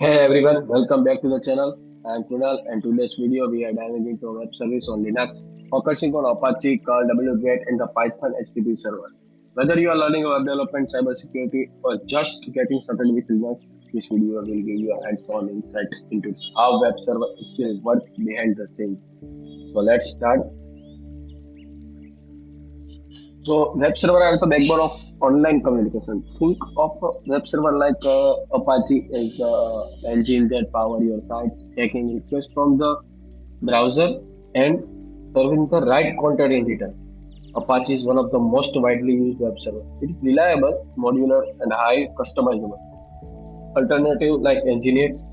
Hey everyone, welcome back to the channel. I am Kunal and today's video we are diving into a web service on Linux, focusing on Apache, Curl, wget and the Python HTTP server. Whether you are learning web development, cybersecurity or just getting started with Linux, this video will give you a hands-on insight into how web server actually work behind the scenes. So let's start. So web server are the backbone of online communication. Think of a web server like Apache as the engine that power your site, taking requests from the browser and serving the right content in return. Apache is one of the most widely used web servers. It is reliable, modular, and high customizable. Alternative like Nginx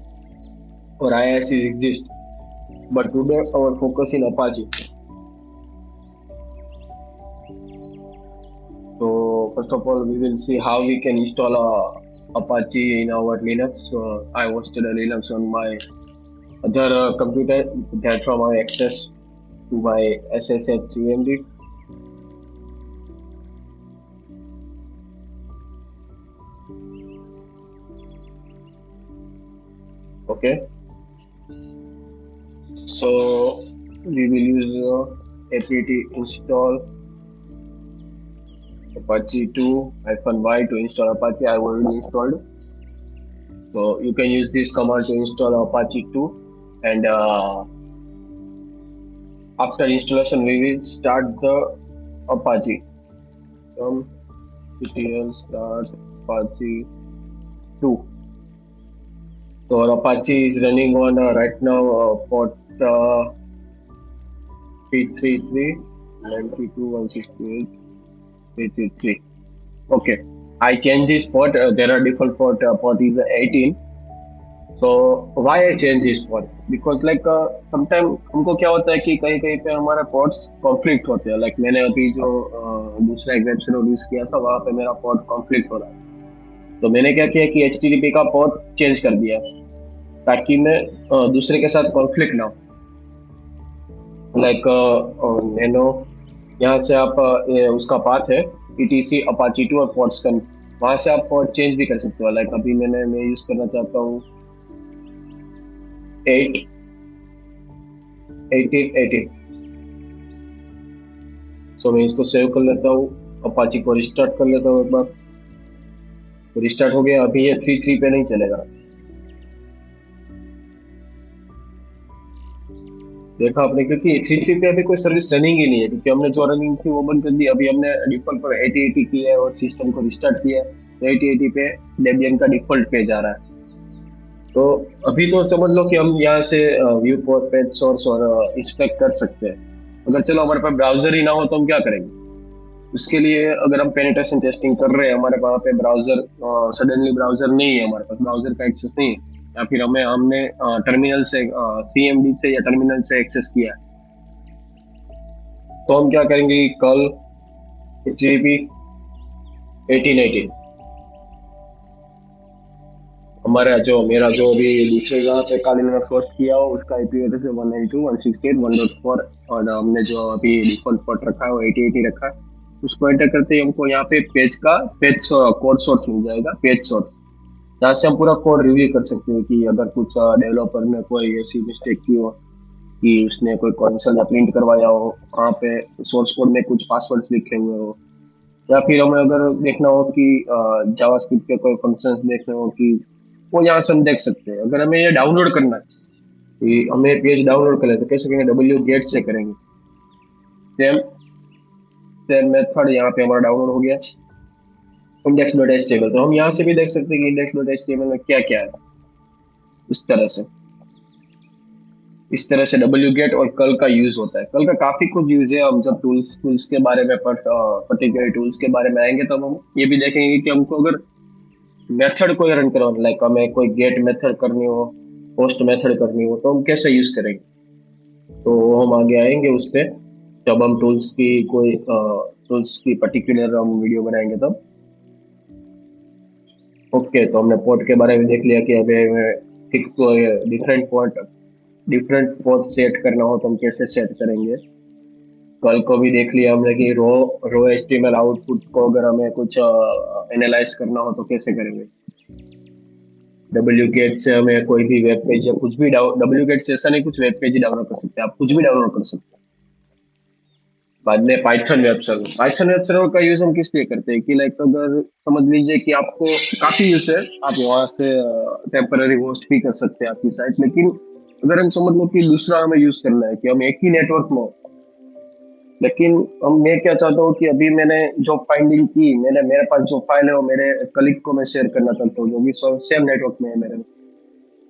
or IICs exist, but today our focus in Apache. So first of all, we will see how we can install Apache in our Linux. So I hosted a Linux on my other computer. That's from my access to my SSH CMD. Okay. So we will use apt install Apache 2-y to install Apache. I already installed. So you can use this command to install Apache 2 and after installation we will start the Apache. Ctl start Apache 2. So our Apache is running on right now port 333 92.168.333. Okay, I changed this port. There are default port is 18. So why I change this port? Because like sometimes हमको क्या होता है कि कहीं कहीं पे हमारे ports conflict होते हैं. Like मैंने अभी जो दूसरा एक वेब सर्वर यूज किया था वहाँ पे मेरा port conflict हो रहा है. तो मैंने क्या किया कि HTTP का port चेंज कर दिया ताकि मैं दूसरे के साथ कॉन्फ्लिक्ट ना हो. लाइक नैनो यहाँ से आप ये उसका पाथ है ETC अपाची 2 और पोर्ट्स का वहां से आप पोर्ट चेंज भी कर सकते हो. लाइक अभी मैं यूज करना चाहता हूँ 8 18 18. सो मैं इसको सेव कर लेता हूँ. अपाची को रिस्टार्ट कर लेता हूँ एक बार. तो रिस्टार्ट हो गया. अभी ये 3.3 पे नहीं चलेगा. देखा आपने क्योंकि 3.3 पे अभी कोई सर्विस रनिंग ही नहीं है क्योंकि हमने जो रनिंग थी वो बंद कर दी. अभी हमने डिफॉल्ट पर 8080 की है और सिस्टम को रिस्टार्ट किया है तो 8080 पे डेबियन का डिफॉल्ट पेज आ रहा है. तो अभी तो समझ लो कि हम यहाँ से व्यू पोर्ट पेज सोर्स और इंस्पेक्ट कर सकते हैं. अगर चलो हमारे पास ब्राउजर ही ना हो तो हम क्या करेंगे. उसके लिए अगर हम पेनिट्रेशन टेस्टिंग कर रहे हैं हमारे वहाँ पे ब्राउजर सडनली ब्राउजर नहीं है हमारे पास ब्राउजर का एक्सेस नहीं है या फिर हमने टर्मिनल से CMD से या टर्मिनल से एक्सेस किया है तो हम क्या करेंगे कल HTTP 1818 हमारा जो मेरा जो अभी दूसरे जगह पे काली लिनक्स होस्ट किया हो उसका IP एड्रेस है 192.168.1.4 और हमने जो अभी डिफॉल्ट पोर्ट रखा है वो 8080 रखा है. उसको एंटर करते ही हमको यहाँ पे पेज कोड सोर्स मिल जाएगा. पेज सोर्स जहाँ से हम पूरा कोड रिव्यू कर सकते हैं कि अगर कुछ डेवलपर ने कोई ऐसी मिस्टेक की हो कि उसने कोई कंसोल या प्रिंट करवाया हो वहाँ पे सोर्स कोड में कुछ पासवर्ड्स लिखे हुए हो या फिर हमें अगर देखना हो कि जावास्क्रिप्ट के कोई फंक्शंस देखने हो कि वो यहाँ से हम देख सकते हैं. अगर हमें ये डाउनलोड करना है कि हमें पेज डाउनलोड कर ले तो कैसे करेंगे wget से करेंगे. सेम सेम मेथड यहाँ पे हमारा डाउनलोड हो गया index.html. तो हम यहाँ से भी देख सकते हैं कि index.html में क्या क्या है. इस तरह से wget और कल का यूज होता है. कल का काफी कुछ यूज है. हम जब टूल्स टूल्स के बारे में पर्टिकुलर टूल्स के बारे में आएंगे तब हम ये भी देखेंगे कि हमको अगर मेथड कोई रन करवाना लाइक हमें कोई गेट मेथड करनी हो पोस्ट मेथड करनी हो तो हम कैसे यूज करेंगे. तो हम आगे आएंगे उस पर जब हम टूल्स की पर्टिकुलर हम वीडियो बनाएंगे तब. ओके तो हमने पोर्ट के बारे में देख लिया कि अभी ठीक तो डिफरेंट पोर्ट सेट करना हो तो हम कैसे सेट करेंगे. कल को भी देख लिया हमने कि रो रो HTML आउटपुट को अगर हमें कुछ एनालाइज करना हो तो कैसे करेंगे. डब्ल्यू गेट से हमें कोई भी वेब पेज या कुछ भी डाउन डब्ल्यू गेट से ऐसा नहीं कुछ वेब पेज ही डाउनलोड कर सकते हैं, आप कुछ भी डाउनलोड कर सकते हैं। बाद में पाइथन वेब सर्वर का यूज हम किस लिए करते हैं कि लाइक अगर समझ लीजिए कि आपको काफी यूज है, आप वहां से टेम्पररी होस्ट भी कर सकते हैं आपकी साइट, लेकिन अगर हम समझ लो कि दूसरा हमें यूज करना है कि हम एक ही नेटवर्क में, लेकिन हम मैं क्या चाहता हूँ कि अभी मैंने जो फाइंडिंग की, मैंने मेरे पास जो फाइल है वो मेरे कलीग को मैं शेयर करना चाहता हूँ जो भी सेम नेटवर्क में है मेरे।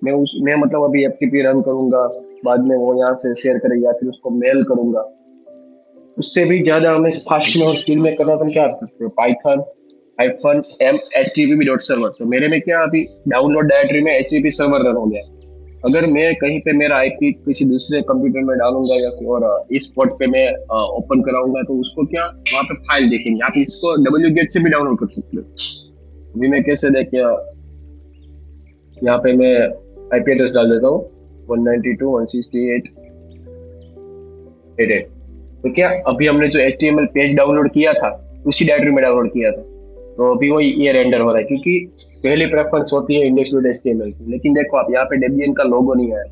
मैं मतलब अभी एफटीपी रन करूंगा, बाद में वो यहाँ से शेयर करेगा या फिर उसको मेल करूंगा, उससे भी ज्यादा हमें फास्ट में और स्पीड में करना, तो हम क्या कर सकते हैं, Python hyphen M H T P dot server. तो मेरे में क्या अभी डाउनलोड डायरेक्टरी में एच सर्वर रन हो गया। अगर मैं कहीं पे मेरा आईपी किसी दूसरे कंप्यूटर में डालूंगा या फिर और इस पोर्ट पे मैं ओपन कराऊंगा, तो उसको क्या वहां पे फाइल देखेंगे, आप इसको डब्ल्यू गेट से भी डाउनलोड कर सकते हो। अभी मैं कैसे देखिए, यहाँ पे मैं आईपी एड्रेस डाल देता हूँ 192.168.88। तो क्या अभी हमने जो HTML पेज डाउनलोड किया था उसी डायरेक्टरी में डाउनलोड किया था, तो अभी वही ये रेंडर हो रहा है, क्योंकि पहली प्रेफरेंस होती है इंडेक्स डॉट एचटीएमएल की। लेकिन देखो आप यहाँ पे डेबियन का लोगो नहीं आया,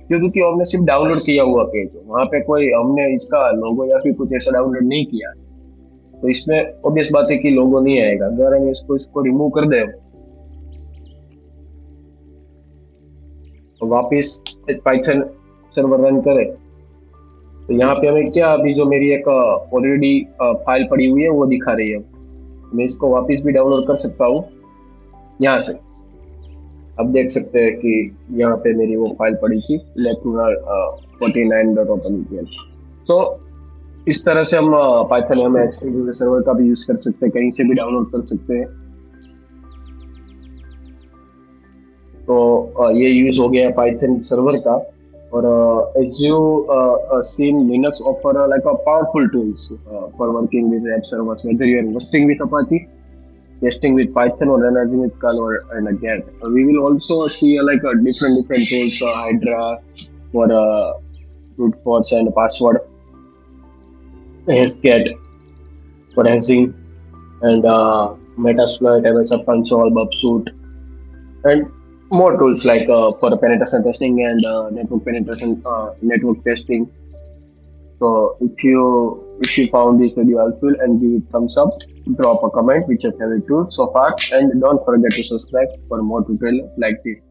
क्यों? क्योंकि हमने सिर्फ डाउनलोड किया हुआ पेज है, वहाँ पे कोई हमने इसका लोगो या फिर कुछ ऐसा डाउनलोड नहीं किया, तो इसमें ऑब्वियस बात है कि लोगो नहीं आएगा। अगर हम इसको इसको रिमूव कर दें और वापिस पाइथन सर्वर रन करें, तो यहाँ पे हमें क्या अभी जो मेरी एक ऑलरेडी फाइल पड़ी हुई है वो दिखा रही है। मैं इसको वापस भी डाउनलोड कर सकता हूँ यहाँ से। अब देख सकते हैं कि यहाँ पे मेरी वो फाइल पड़ी थी electronal49.openvpn। तो इस तरह से हम पाइथन में एचटीटीपी सर्वर का भी यूज कर सकते हैं, कहीं से भी डाउनलोड कर सकते हैं। तो ये यूज हो गया पाइथन सर्वर का। और as you seen, Linux offer like a powerful tools for working with web servers, whether you are hosting with Apache, testing with Python, or analyzing with Scala and Get. We will also see like different tools, Hydra for brute force and password, Hashcat for hashing, and Metasploit, MS Console, Bubsuit, and more tools like for penetration testing and network testing. So if you found this video helpful and give it thumbs up, drop a comment which your favorite tool so far, and don't forget to subscribe for more tutorials like this.